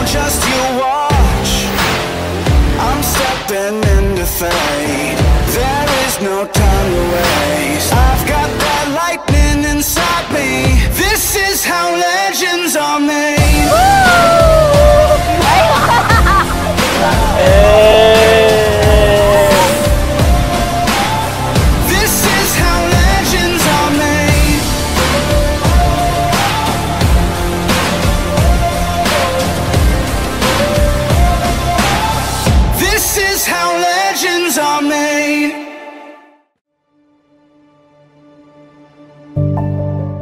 just you watch. I'm stepping into fate. There is no time to waste. I've got that lightning inside me. This is how legends are made. This is how legends are made. This is how legends are made.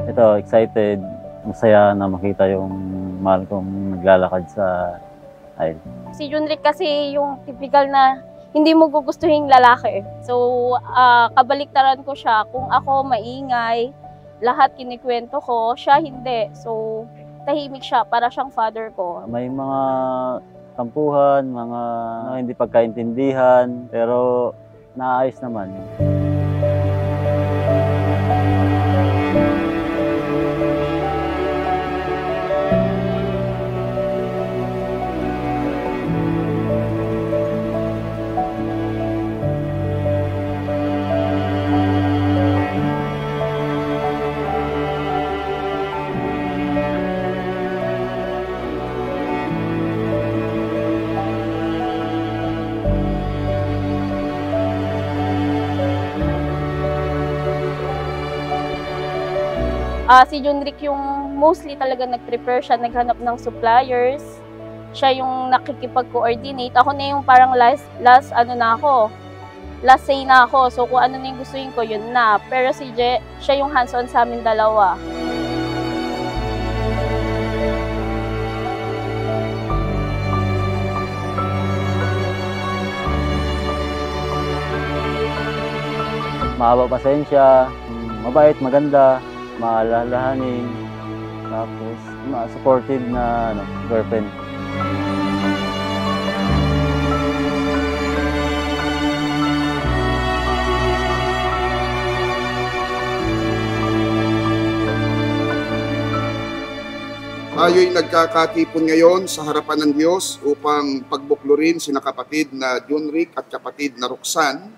Ito, excited, masaya na makita yung mahal kong naglalakad sa aisle. Si Junrick kasi yung typical na hindi mo gugustuhin lalaki. So, kabaliktaran ko siya. Kung ako maingay, lahat kinikwento ko, siya hindi. So, tahimik siya, para siyang father ko. May mga tampuhan, mga hindi pagkaintindihan, pero naayos naman. Si Junrick yung mostly talaga nag-prepare siya, naghanap ng suppliers. Siya yung nakikipag-coordinate. Ako na yung parang last say na ako. So kung ano na yung gustuin ko, yun na. Pero si Je, siya yung hands-on sa amin dalawa. Mahaba pasensya, mabait, maganda, maalalahanin, tapos supportive na girlfriend. Tayo'y nagkakatipon ngayon sa harapan ng Diyos upang pagbuklurin sina kapatid na Junrick at kapatid na Roxanne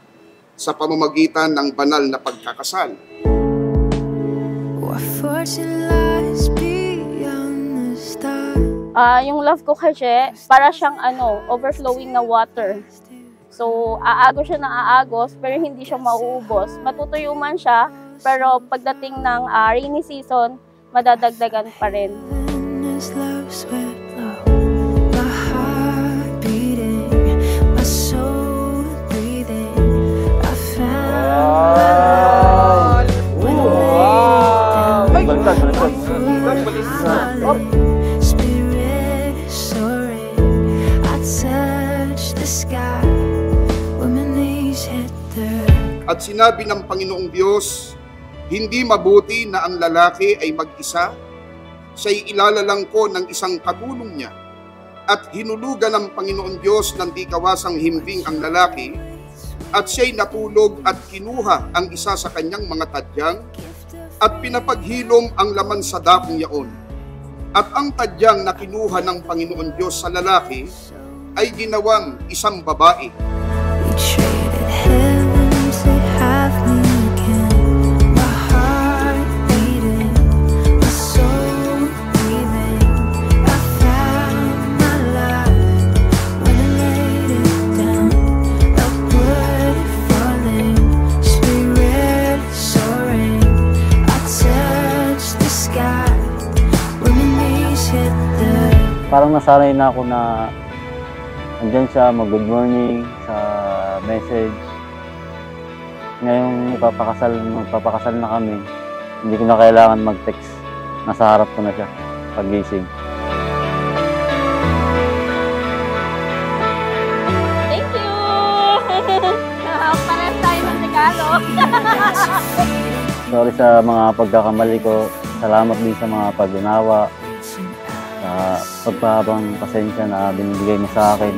sa pamamagitan ng banal na pagkakasal. Yung love ko kay Je, para siyang overflowing na water. So, aagos siya ng aagos, pero hindi siya mauubos. Matutuyo man siya, pero pagdating ng rainy season, madadagdagan pa rin. At sinabi ng Panginoong Diyos, hindi mabuti na ang lalaki ay mag-isa, siya'y ilalalang ko ng isang katulong niya. At hinulugan ng Panginoon Diyos ng di kawasang himbing ang lalaki, at siya'y natulog at kinuha ang isa sa kanyang mga tadyang, at pinapaghilom ang laman sa dakong yaon. At ang tadyang na kinuha ng Panginoon Diyos sa lalaki ay ginawang isang babae. Parang nasanay na ako na andyan siya, mag-good morning sa message. Ngayong magpapakasal na kami, hindi ko na kailangan mag-text. Nasa harap ko na siya pag-gising. Thank you! Parang tayo ng regalo. Sorry sa mga pagkakamali ko. Salamat din sa mga pag-unawa. Sa pagpahabang pasensya na binibigay mo sa akin.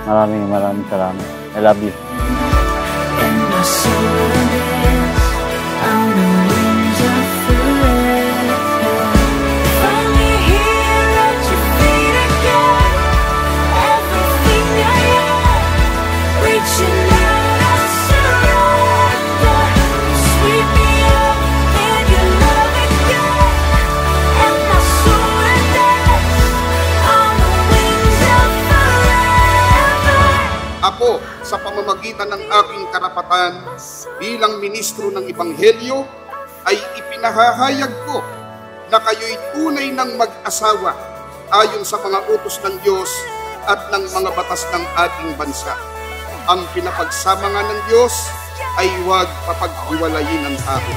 Maraming salamat. I love you. pamamagitan ng aking karapatan bilang ministro ng Ebanghelyo, ay ipinahahayag ko na kayo'y tunay ng mag-asawa ayon sa mga utos ng Diyos at ng mga batas ng ating bansa. Ang pinapagsama nga ng Diyos ay huwag papaghiwalayin ng tao.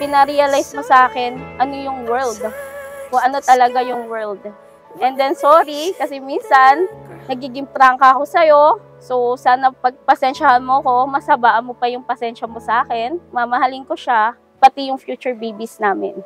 Pina-realize mo sa akin ano yung world, kung ano talaga yung world. And then sorry, kasi minsan nagiging prangka ako sa'yo. So sana pagpasensyahan mo ko, masabaan mo pa yung pasensya mo sa akin. Mamahalin ko siya, pati yung future babies namin.